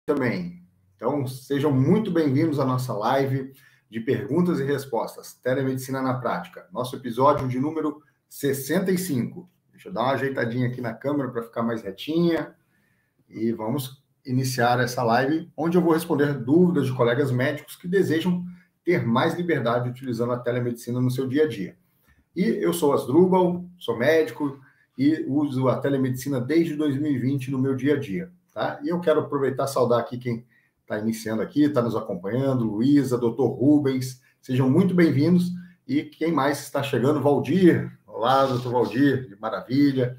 também. Então, sejam muito bem-vindos à nossa live de perguntas e respostas, Telemedicina na Prática. Nosso episódio de número 65. Deixa eu dar uma ajeitadinha aqui na câmera para ficar mais retinha. E vamos iniciar essa live, onde eu vou responder dúvidas de colegas médicos que desejam ter mais liberdade utilizando a telemedicina no seu dia a dia. E eu sou Asdrubal, sou médico e uso a telemedicina desde 2020 no meu dia a dia. Tá? E eu quero aproveitar e saudar aqui quem está iniciando aqui, está nos acompanhando, Luísa, Dr. Rubens, sejam muito bem-vindos. E quem mais está chegando? Valdir. Olá, Dr. Valdir, de maravilha.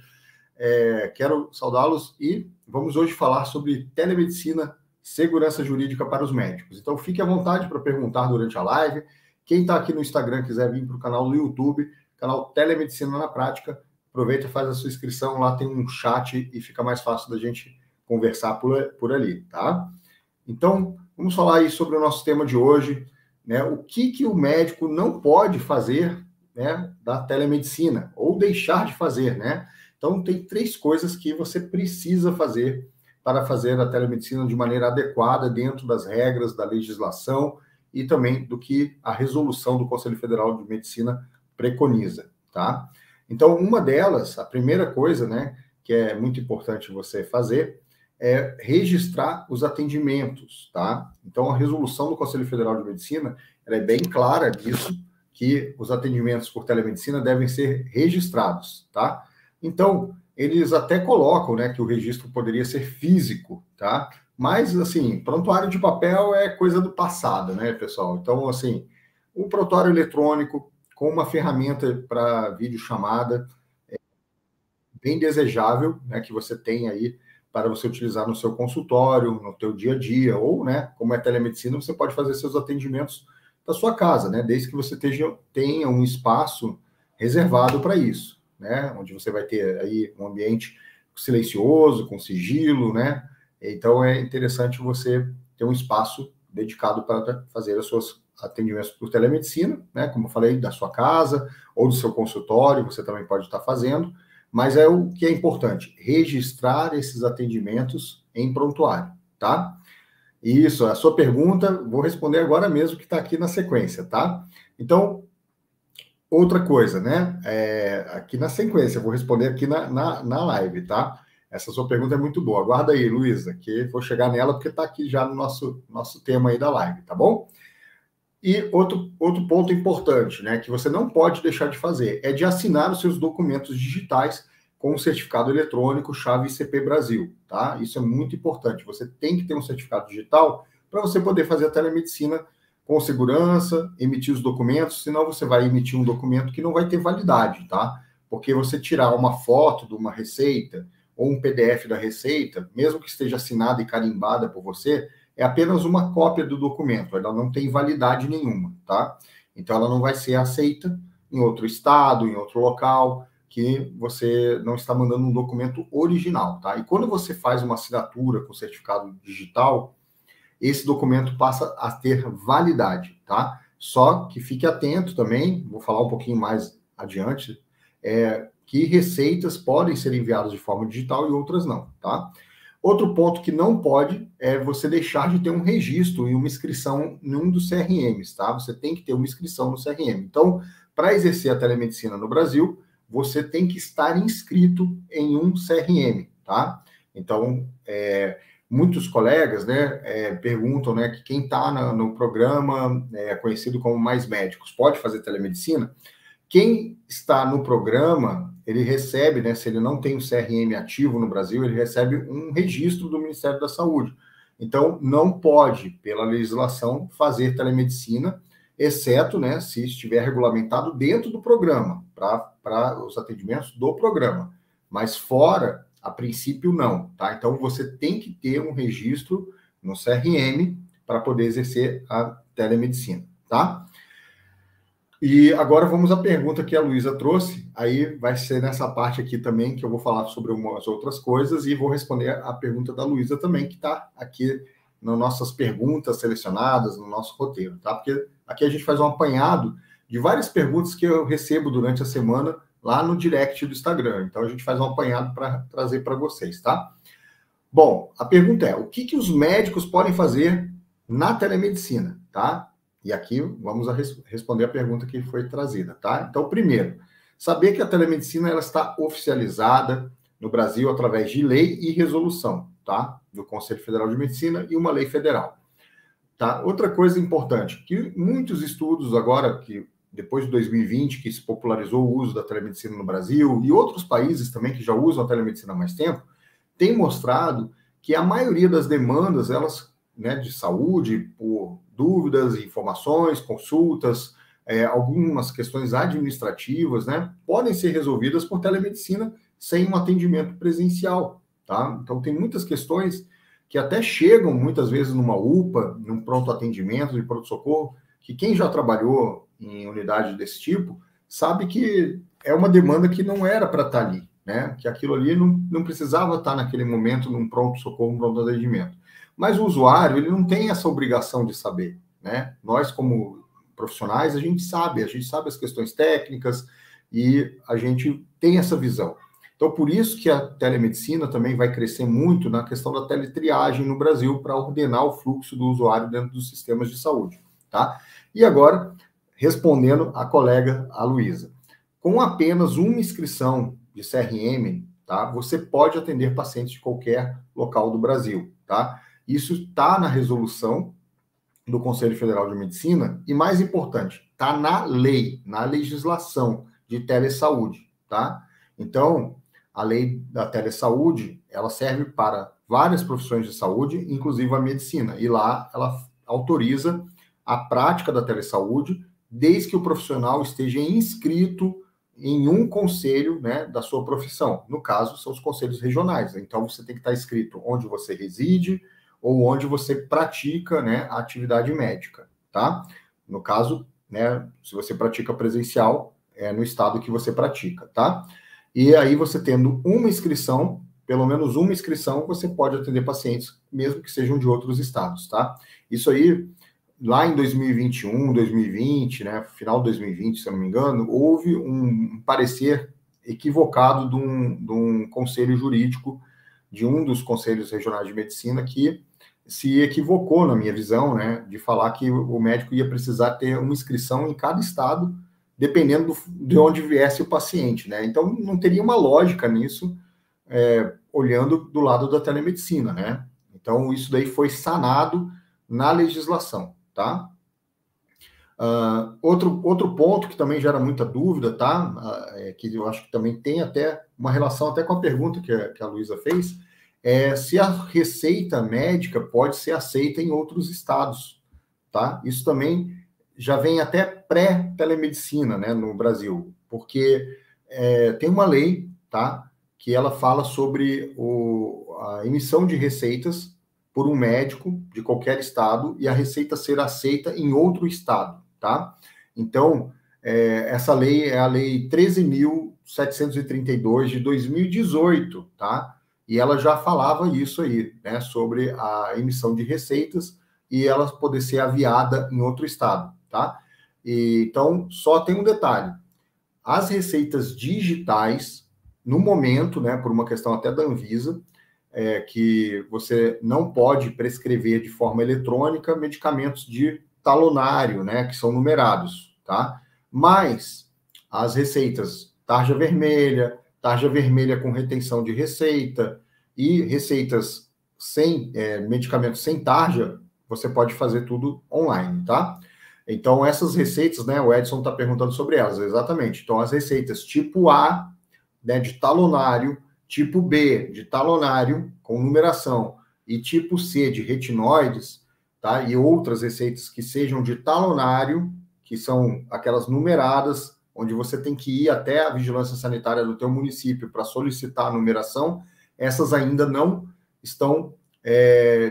Quero saudá-los e vamos hoje falar sobre telemedicina, segurança jurídica para os médicos. Então, fique à vontade para perguntar durante a live. Quem está aqui no Instagram quiser vir para o canal do YouTube, canal Telemedicina na Prática, aproveita e faz a sua inscrição, lá tem um chat e fica mais fácil da gente conversar por ali, tá? Então, vamos falar aí sobre o nosso tema de hoje, né? O que o médico não pode fazer, né, da telemedicina, ou deixar de fazer, né? Então, tem 3 coisas que você precisa fazer para fazer a telemedicina de maneira adequada dentro das regras da legislação e também do que a resolução do Conselho Federal de Medicina preconiza, tá? Então, uma delas, a primeira coisa, né, que é muito importante você fazer, é registrar os atendimentos, tá? Então, a resolução do Conselho Federal de Medicina, ela é bem clara disso, que os atendimentos por telemedicina devem ser registrados, tá? Então, eles até colocam, né, que o registro poderia ser físico, tá? Mas, assim, prontuário de papel é coisa do passado, né, pessoal? Então, assim, um prontuário eletrônico com uma ferramenta para videochamada é bem desejável, né, que você tenha aí para você utilizar no seu consultório, no teu dia a dia, ou, né, como é telemedicina, você pode fazer seus atendimentos da sua casa, né, desde que você tenha um espaço reservado para isso, né, onde você vai ter aí um ambiente silencioso, com sigilo, né, então é interessante você ter um espaço dedicado para fazer os seus atendimentos por telemedicina, né, como eu falei, da sua casa ou do seu consultório, você também pode estar fazendo, mas é o que é importante, registrar esses atendimentos em prontuário, tá? Isso, a sua pergunta, vou responder agora mesmo, que está aqui na sequência, tá? Então, outra coisa, né? Aqui na sequência, eu vou responder aqui na live, tá? Essa sua pergunta é muito boa. Aguarda aí, Luísa, que vou chegar nela, porque está aqui já no nosso tema aí da live, tá bom? E outro ponto importante, né, que você não pode deixar de fazer, é de assinar os seus documentos digitais com o certificado eletrônico chave ICP Brasil, tá? Isso é muito importante. Você tem que ter um certificado digital para você poder fazer a telemedicina com segurança, emitir os documentos, senão você vai emitir um documento que não vai ter validade, tá? Porque você tirar uma foto de uma receita ou um PDF da receita, mesmo que esteja assinada e carimbada por você, é apenas uma cópia do documento, ela não tem validade nenhuma, tá? Então, ela não vai ser aceita em outro estado, em outro local, que você não está mandando um documento original, tá? E quando você faz uma assinatura com certificado digital, esse documento passa a ter validade, tá? Só que fique atento também, vou falar um pouquinho mais adiante, que receitas podem ser enviadas de forma digital e outras não, tá? Outro ponto que não pode é você deixar de ter um registro e uma inscrição em um dos CRMs, tá? Você tem que ter uma inscrição no CRM. Então, para exercer a telemedicina no Brasil, você tem que estar inscrito em um CRM, tá? Então, muitos colegas, né, perguntam, né, que quem está no programa conhecido como Mais Médicos pode fazer telemedicina? Quem está no programa, ele recebe, né, se ele não tem um CRM ativo no Brasil, ele recebe um registro do Ministério da Saúde. Então, não pode, pela legislação, fazer telemedicina, exceto, né, se estiver regulamentado dentro do programa, para os atendimentos do programa. Mas fora, a princípio, não, tá? Então, você tem que ter um registro no CRM para poder exercer a telemedicina, tá? E agora vamos à pergunta que a Luísa trouxe, aí vai ser nessa parte aqui também que eu vou falar sobre umas outras coisas e vou responder a pergunta da Luísa também, que está aqui nas nossas perguntas selecionadas, no nosso roteiro, tá? Porque aqui a gente faz um apanhado de várias perguntas que eu recebo durante a semana lá no direct do Instagram. Então a gente faz um apanhado para trazer para vocês, tá? Bom, a pergunta é, o que os médicos podem fazer na telemedicina, tá? E aqui vamos responder a pergunta que foi trazida, tá? Então, primeiro, saber que a telemedicina ela está oficializada no Brasil através de lei e resolução, tá? Do Conselho Federal de Medicina e uma lei federal, tá? Outra coisa importante, que muitos estudos agora, que depois de 2020, que se popularizou o uso da telemedicina no Brasil e outros países também que já usam a telemedicina há mais tempo, tem mostrado que a maioria das demandas, elas, né, de saúde, por dúvidas, informações, consultas, algumas questões administrativas, né, podem ser resolvidas por telemedicina sem um atendimento presencial, tá? Então, tem muitas questões que até chegam, muitas vezes, numa UPA, num pronto atendimento de pronto-socorro, que quem já trabalhou em unidade desse tipo, sabe que é uma demanda que não era para estar ali, né? Que aquilo ali não precisava estar naquele momento num pronto-socorro, um pronto atendimento. Mas o usuário, ele não tem essa obrigação de saber, né? Nós, como profissionais, a gente sabe as questões técnicas e a gente tem essa visão. Então, por isso que a telemedicina também vai crescer muito na questão da teletriagem no Brasil para ordenar o fluxo do usuário dentro dos sistemas de saúde, tá? E agora, respondendo a colega, a Luísa, com apenas uma inscrição de CRM, tá? Você pode atender pacientes de qualquer local do Brasil, tá? Isso está na resolução do Conselho Federal de Medicina e, mais importante, está na lei, na legislação de telesaúde, tá? Então, a lei da telesaúde, ela serve para várias profissões de saúde, inclusive a medicina, e lá ela autoriza a prática da telesaúde, desde que o profissional esteja inscrito em um conselho, né, da sua profissão. No caso, são os conselhos regionais. Então, você tem que estar inscrito onde você reside ou onde você pratica, né, a atividade médica, tá? No caso, né, se você pratica presencial, é no estado que você pratica, tá? E aí, você tendo uma inscrição, pelo menos uma inscrição, você pode atender pacientes, mesmo que sejam de outros estados, tá? Isso aí, lá em 2021, 2020, né, final de 2020, se eu não me engano, houve um parecer equivocado de um conselho jurídico, de um dos conselhos regionais de medicina, que se equivocou, na minha visão, né, de falar que o médico ia precisar ter uma inscrição em cada estado, dependendo de onde viesse o paciente, né? Então, não teria uma lógica nisso, olhando do lado da telemedicina, né? Então, isso daí foi sanado na legislação, tá? Outro ponto que também gera muita dúvida, tá? Que eu acho que também tem até uma relação até com a pergunta que a Luísa fez, é se a receita médica pode ser aceita em outros estados, tá? Isso também já vem até pré-telemedicina, né, no Brasil, porque tem uma lei, tá, que ela fala sobre a emissão de receitas por um médico de qualquer estado e a receita ser aceita em outro estado, tá? Então, essa lei é a Lei 13.732 de 2018, tá? E ela já falava isso aí, né, sobre a emissão de receitas e ela poder ser aviada em outro estado, tá? Então, só tem um detalhe. As receitas digitais, no momento, né, por uma questão até da Anvisa, que você não pode prescrever de forma eletrônica medicamentos de talonário, né, que são numerados, tá? Mas as receitas tarja vermelha com retenção de receita e receitas sem medicamentos sem tarja, você pode fazer tudo online, tá? Então, essas receitas, né, o Edson está perguntando sobre elas, exatamente. Então, as receitas tipo A, né, de talonário, tipo B, de talonário, com numeração, e tipo C, de retinoides, tá? E outras receitas que sejam de talonário, que são aquelas numeradas, onde você tem que ir até a vigilância sanitária do teu município para solicitar a numeração, essas ainda não estão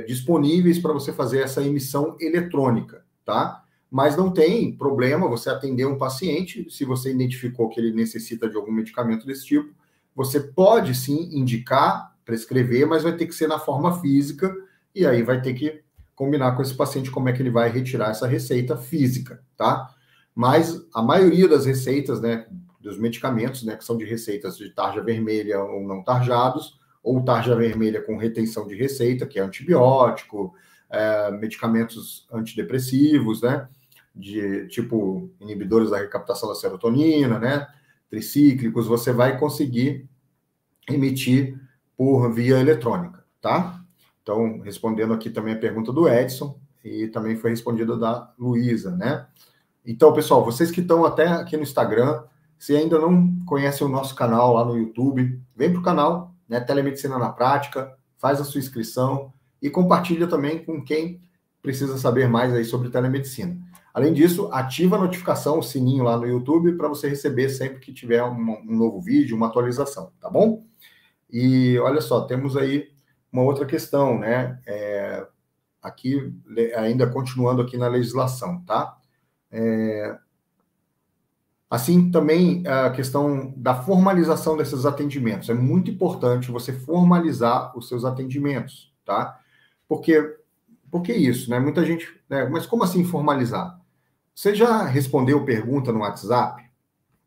disponíveis para você fazer essa emissão eletrônica, tá? Mas não tem problema você atender um paciente, se você identificou que ele necessita de algum medicamento desse tipo, você pode sim indicar, prescrever, mas vai ter que ser na forma física, e aí vai ter que combinar com esse paciente como é que ele vai retirar essa receita física, tá? Mas a maioria das receitas, né, dos medicamentos, né, que são de receitas de tarja vermelha ou não tarjados, ou tarja vermelha com retenção de receita, que é antibiótico, medicamentos antidepressivos, né? De tipo inibidores da recaptação da serotonina, né? Tricíclicos, você vai conseguir emitir por via eletrônica, tá? Então, respondendo aqui também a pergunta do Edson, e também foi respondida da Luísa, né? Então, pessoal, vocês que estão até aqui no Instagram, se ainda não conhecem o nosso canal lá no YouTube, vem para o canal, né? Telemedicina na Prática, faz a sua inscrição e compartilha também com quem precisa saber mais aí sobre telemedicina. Além disso, ativa a notificação, o sininho lá no YouTube, para você receber sempre que tiver um novo vídeo, uma atualização, tá bom? E olha só, temos aí uma outra questão, né? Aqui, ainda continuando aqui na legislação, tá? Assim, também a questão da formalização desses atendimentos. É muito importante você formalizar os seus atendimentos, tá? Por que isso, né? Muita gente, né? Mas como assim formalizar? Você já respondeu pergunta no WhatsApp,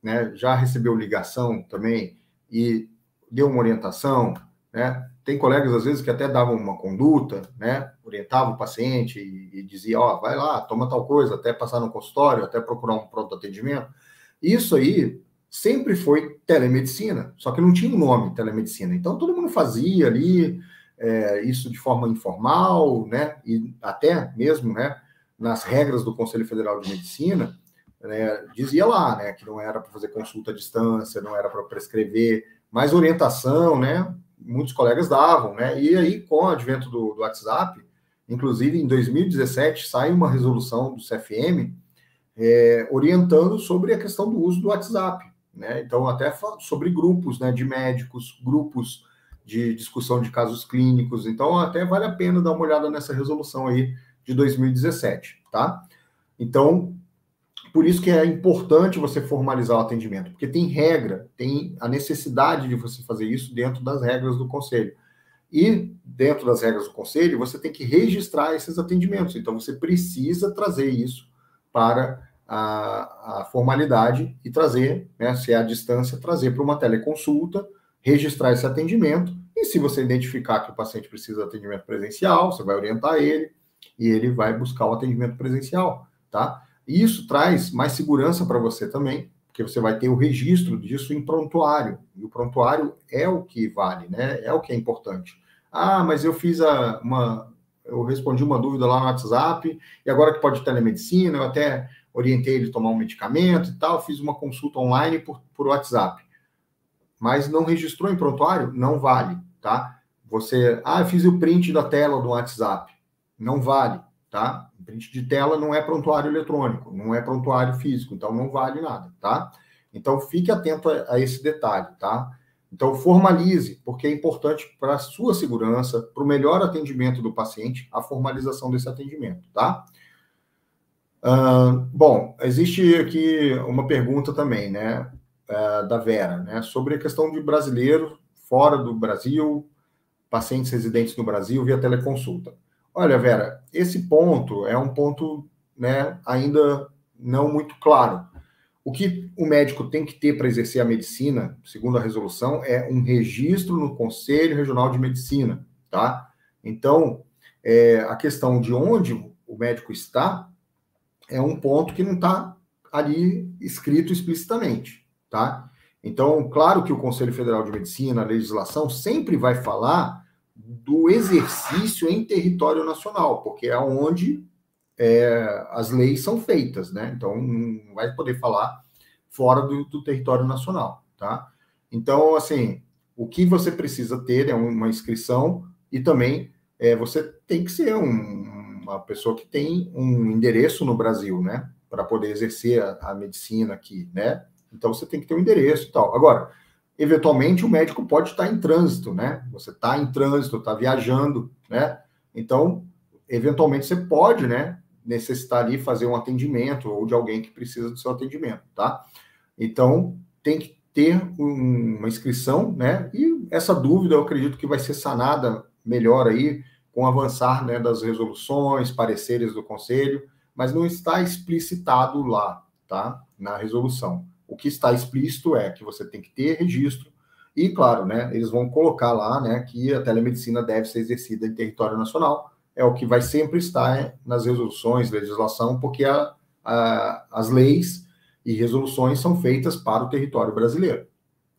né? Já recebeu ligação também e deu uma orientação, né? Tem colegas, às vezes, que até davam uma conduta, né? Orientavam o paciente e dizia, ó, vai lá, toma tal coisa, até passar no consultório, até procurar um pronto atendimento. Isso aí sempre foi telemedicina, só que não tinha um nome telemedicina. Então, todo mundo fazia ali isso de forma informal, né? E até mesmo, né? Nas regras do Conselho Federal de Medicina, né, dizia lá, né? Que não era para fazer consulta à distância, não era para prescrever, mas orientação, né? Muitos colegas davam, né? E aí, com o advento do WhatsApp, inclusive em 2017, sai uma resolução do CFM orientando sobre a questão do uso do WhatsApp, né? Então, até sobre grupos, né, de médicos, grupos de discussão de casos clínicos. Então, até vale a pena dar uma olhada nessa resolução aí de 2017, tá? Então, por isso que é importante você formalizar o atendimento, porque tem regra, tem a necessidade de você fazer isso dentro das regras do conselho. E dentro das regras do conselho, você tem que registrar esses atendimentos. Então, você precisa trazer isso para a formalidade e trazer, né, se é à distância, trazer para uma teleconsulta, registrar esse atendimento. E se você identificar que o paciente precisa de atendimento presencial, você vai orientar ele e ele vai buscar o atendimento presencial, tá? E isso traz mais segurança para você também, porque você vai ter o registro disso em prontuário. E o prontuário é o que vale, né? É o que é importante. Ah, mas eu fiz eu respondi uma dúvida lá no WhatsApp, e agora que pode telemedicina, eu até orientei ele a tomar um medicamento e tal, fiz uma consulta online por WhatsApp. Mas não registrou em prontuário? Não vale, tá? Eu fiz o print da tela do WhatsApp. Não vale, tá? O print de tela não é prontuário eletrônico, não é prontuário físico, então não vale nada, tá? Então fique atento a esse detalhe, tá? Então formalize, porque é importante para a sua segurança, para o melhor atendimento do paciente, a formalização desse atendimento, tá? Bom, existe aqui uma pergunta também, né, da Vera, né, sobre a questão de brasileiro fora do Brasil, pacientes residentes no Brasil via teleconsulta. Olha, Vera, esse ponto é um ponto, né, ainda não muito claro. O que o médico tem que ter para exercer a medicina, segundo a resolução, é um registro no Conselho Regional de Medicina, tá? Então, a questão de onde o médico está é um ponto que não está ali escrito explicitamente, tá? Então, claro que o Conselho Federal de Medicina, a legislação, sempre vai falar do exercício em território nacional, porque é onde as leis são feitas, né? Então, não vai poder falar fora do território nacional, tá? Então, assim, o que você precisa ter é uma inscrição e também você tem que ser uma pessoa que tem um endereço no Brasil, né? Para poder exercer a medicina aqui, né? Então, você tem que ter um endereço e tal. Agora, eventualmente, o médico pode estar em trânsito, né? Você está em trânsito, está viajando, né? Então, eventualmente, você pode, né? Necessitar ali fazer um atendimento ou de alguém que precisa do seu atendimento, tá? Então, tem que ter uma inscrição, né? E essa dúvida, eu acredito que vai ser sanada melhor aí com o avançar, né, das resoluções, pareceres do Conselho, mas não está explicitado lá, tá? Na resolução. O que está explícito é que você tem que ter registro E, claro, né, eles vão colocar lá, né, que a telemedicina deve ser exercida em território nacional. É o que vai sempre estar nas resoluções, legislação, porque as leis e resoluções são feitas para o território brasileiro,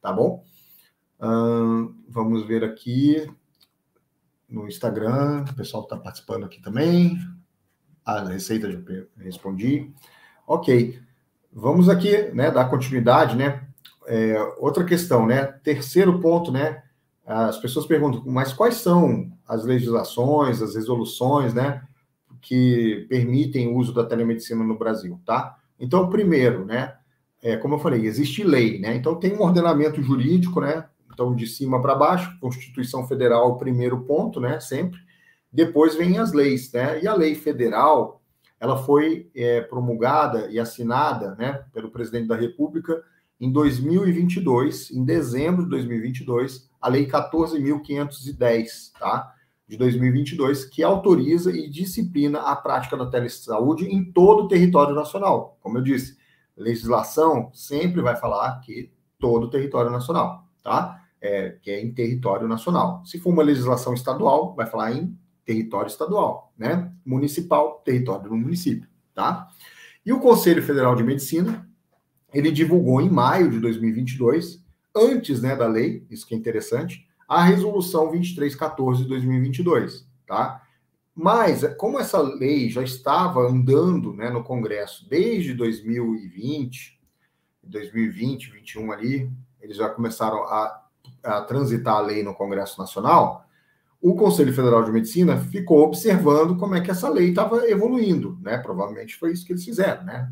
tá bom? Vamos ver aqui no Instagram, o pessoal está participando aqui também. A receita já respondi. Ok, vamos aqui, né, dar continuidade, né? Outra questão, né? Terceiro ponto, né? As pessoas perguntam, mas quais são as legislações, as resoluções, né, que permitem o uso da telemedicina no Brasil, tá? Então, primeiro, né, como eu falei, existe lei, né? Então, tem um ordenamento jurídico, né? Então, de cima para baixo, Constituição Federal, o primeiro ponto, né? Sempre. Depois vem as leis, né? E a lei federal, ela foi promulgada e assinada, né, pelo presidente da República em 2022, em dezembro de 2022, a Lei 14.510, tá? De 2022, que autoriza e disciplina a prática da telesaúde em todo o território nacional. Como eu disse, legislação sempre vai falar que todo o território nacional, tá? Que é em território nacional. Se for uma legislação estadual, vai falar em território estadual, né? Municipal, território do município, tá? E o Conselho Federal de Medicina, ele divulgou em maio de 2022, antes, né, da lei, isso que é interessante, a resolução 2314 de 2022, tá? Mas, como essa lei já estava andando, né, no Congresso desde 2020, 2021 ali, eles já começaram a transitar a lei no Congresso Nacional, o Conselho Federal de Medicina ficou observando como é que essa lei estava evoluindo, né? Provavelmente foi isso que eles fizeram, né?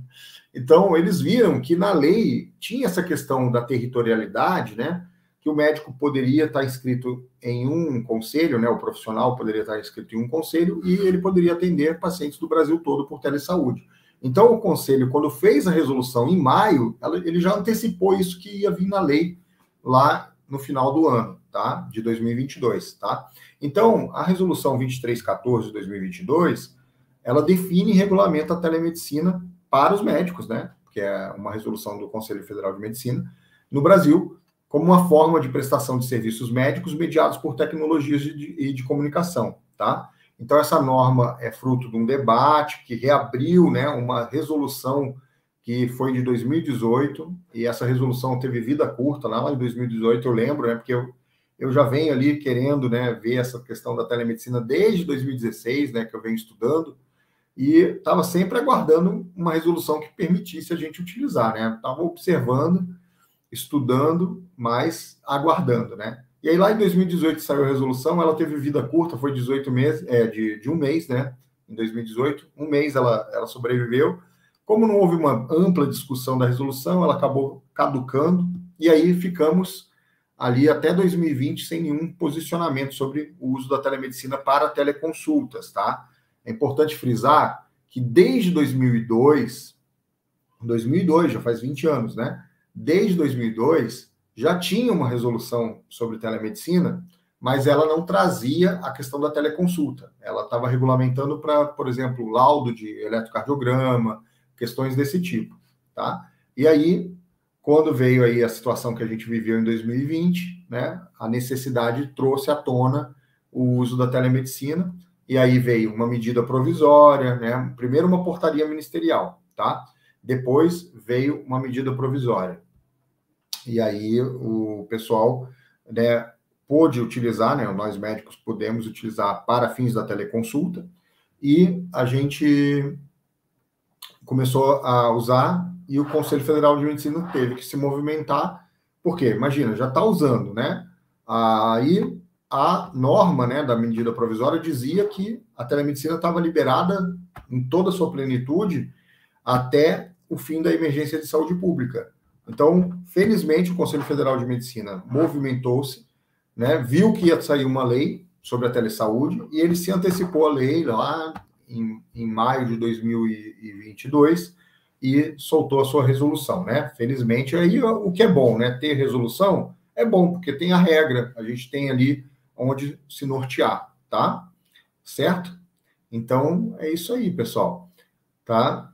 Então, eles viram que na lei tinha essa questão da territorialidade, né? Que o médico poderia estar inscrito em um conselho, né? O profissional poderia estar inscrito em um conselho e ele poderia atender pacientes do Brasil todo por telesaúde. Então, o conselho, quando fez a resolução em maio, ele já antecipou isso que ia vir na lei lá no final do ano, tá? De 2022, tá? Então, a resolução 2314 de 2022, ela define e regulamenta a telemedicina para os médicos, né? Que é uma resolução do Conselho Federal de Medicina, no Brasil, como uma forma de prestação de serviços médicos mediados por tecnologias de comunicação, tá? Então, essa norma é fruto de um debate que reabriu, né, uma resolução que foi de 2018, e essa resolução teve vida curta, lá em 2018, eu lembro, né, porque eu já venho ali querendo, né, ver essa questão da telemedicina desde 2016, né, que eu venho estudando, e estava sempre aguardando uma resolução que permitisse a gente utilizar, né? Estava observando, estudando, mas aguardando, né? E aí lá em 2018 saiu a resolução, ela teve vida curta, foi 18 meses, de um mês, né? Em 2018, um mês ela sobreviveu. Como não houve uma ampla discussão da resolução, ela acabou caducando, e aí ficamos ali até 2020 sem nenhum posicionamento sobre o uso da telemedicina para teleconsultas, tá? É importante frisar que desde 2002, já faz 20 anos, né? Desde 2002, já tinha uma resolução sobre telemedicina, mas ela não trazia a questão da teleconsulta. Ela estava regulamentando para, por exemplo, laudo de eletrocardiograma, questões desse tipo, tá? E aí, quando veio aí a situação que a gente viveu em 2020, né? A necessidade trouxe à tona o uso da telemedicina, e aí veio uma medida provisória, né? Primeiro uma portaria ministerial, tá? Depois veio uma medida provisória. E aí o pessoal, né, pôde utilizar, né? Nós médicos podemos utilizar para fins da teleconsulta, e a gente começou a usar, e o Conselho Federal de Medicina teve que se movimentar, porque, imagina, já está usando, né? Aí a norma, né, da medida provisória dizia que a telemedicina estava liberada em toda a sua plenitude até o fim da emergência de saúde pública. Então, felizmente, o Conselho Federal de Medicina movimentou-se, né, viu que ia sair uma lei sobre a telesaúde, e ele se antecipou à lei lá em maio de 2022 e soltou a sua resolução, né? Felizmente, aí o que é bom, né? Ter resolução é bom, porque tem a regra, a gente tem ali onde se nortear, tá? Certo? Então, é isso aí, pessoal. Tá?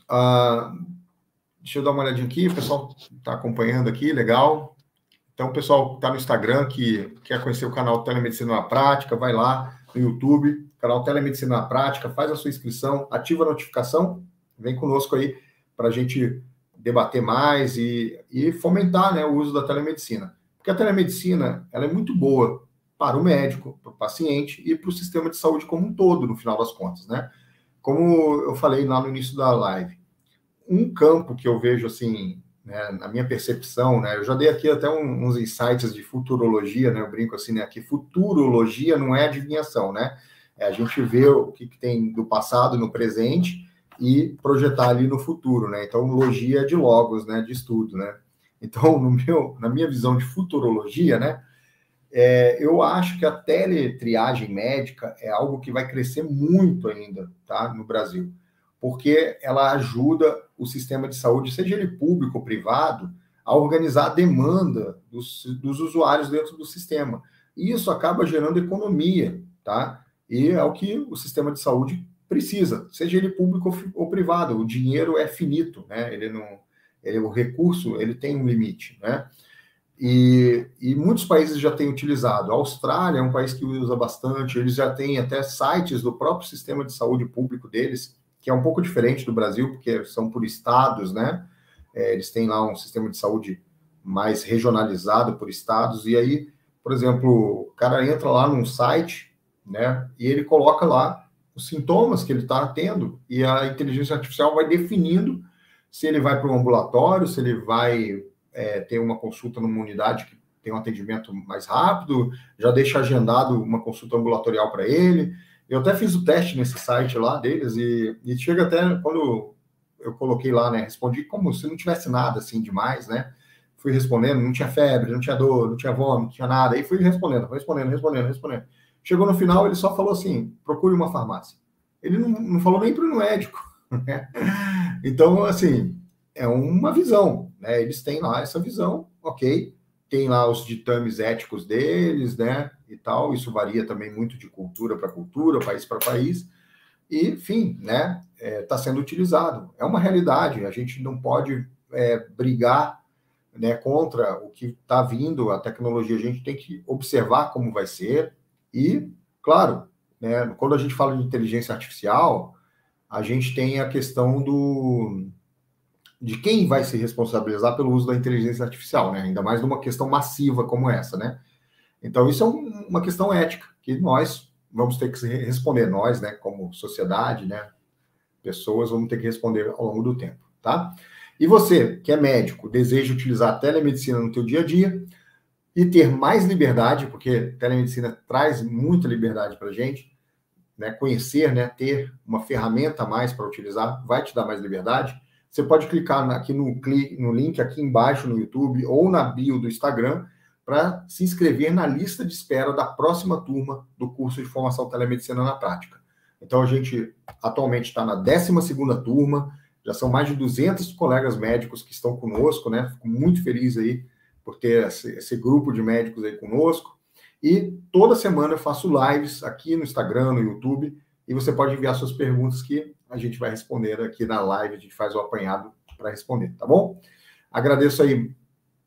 Deixa eu dar uma olhadinha aqui, o pessoal está acompanhando aqui, legal. Então, o pessoal que está no Instagram, que quer conhecer o canal Telemedicina na Prática, vai lá no YouTube, canal Telemedicina na Prática, faz a sua inscrição, ativa a notificação, vem conosco aí para a gente debater mais e fomentar, né, o uso da telemedicina. Porque a telemedicina, ela é muito boa para o médico, para o paciente e para o sistema de saúde como um todo, no final das contas, né? Como eu falei lá no início da live, um campo que eu vejo, assim, né, na minha percepção, né, eu já dei aqui até uns insights de futurologia, né, eu brinco assim, né, que futurologia não é adivinhação, né? É a gente vê o que tem do passado no presente e projetar ali no futuro, né? Então, logia é de logos, né, de estudo, né? Então, na minha visão de futurologia, né, eu acho que a teletriagem médica é algo que vai crescer muito ainda, tá, no Brasil, porque ela ajuda o sistema de saúde, seja ele público ou privado, a organizar a demanda dos usuários dentro do sistema. E isso acaba gerando economia, tá? E é o que o sistema de saúde precisa, seja ele público ou privado. O dinheiro é finito, né? O recurso, ele tem um limite, né? E muitos países já têm utilizado. A Austrália é um país que usa bastante, eles já têm até sites do próprio sistema de saúde público deles, que é um pouco diferente do Brasil, porque são por estados, né? Eles têm lá um sistema de saúde mais regionalizado por estados, e aí, por exemplo, o cara entra lá num site, né? E ele coloca lá os sintomas que ele está tendo, e a inteligência artificial vai definindo se ele vai para um ambulatório, se ele vai ter uma consulta numa unidade que tem um atendimento mais rápido, já deixa agendado uma consulta ambulatorial para ele. Eu até fiz o teste nesse site lá deles e chega até, quando eu coloquei lá, né, respondi como se não tivesse nada assim demais, né? Fui respondendo, não tinha febre, não tinha dor, não tinha vômito, não tinha nada. Aí fui respondendo. Chegou no final, ele só falou assim, procure uma farmácia. Ele não falou nem para o médico, né? Então, assim, é uma visão, né? Eles têm lá essa visão, ok, tem lá os ditames éticos deles, né, e tal, isso varia também muito de cultura para cultura, país para país, e, enfim, né, está sendo utilizado. É uma realidade, a gente não pode brigar, né, contra o que está vindo, a tecnologia, a gente tem que observar como vai ser, e, claro, né, quando a gente fala de inteligência artificial, a gente tem a questão de quem vai se responsabilizar pelo uso da inteligência artificial, né? Ainda mais numa questão massiva como essa, né? Então, isso é uma questão ética, que nós vamos ter que responder, nós, né, como sociedade, né, pessoas, vamos ter que responder ao longo do tempo, tá? E você, que é médico, deseja utilizar a telemedicina no teu dia a dia e ter mais liberdade, porque telemedicina traz muita liberdade para a gente, né, conhecer, né, ter uma ferramenta a mais para utilizar, vai te dar mais liberdade. Você pode clicar aqui no link aqui embaixo no YouTube ou na bio do Instagram para se inscrever na lista de espera da próxima turma do curso de formação telemedicina na prática. Então, a gente atualmente está na 12ª turma, já são mais de 200 colegas médicos que estão conosco, né? Fico muito feliz aí por ter esse grupo de médicos aí conosco. E toda semana eu faço lives aqui no Instagram, no YouTube, e você pode enviar suas perguntas que a gente vai responder aqui na live, a gente faz o apanhado para responder, tá bom? Agradeço aí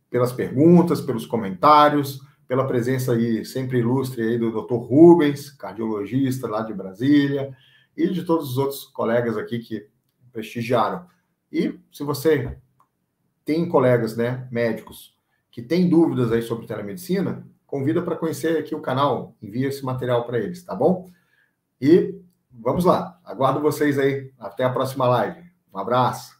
pelas perguntas, pelos comentários, pela presença aí sempre ilustre aí do Dr. Rubens, cardiologista lá de Brasília, e de todos os outros colegas aqui que prestigiaram. E se você tem colegas, né, médicos, que têm dúvidas aí sobre telemedicina, convida para conhecer aqui o canal, envia esse material para eles, tá bom? E vamos lá, aguardo vocês aí, até a próxima live. Um abraço.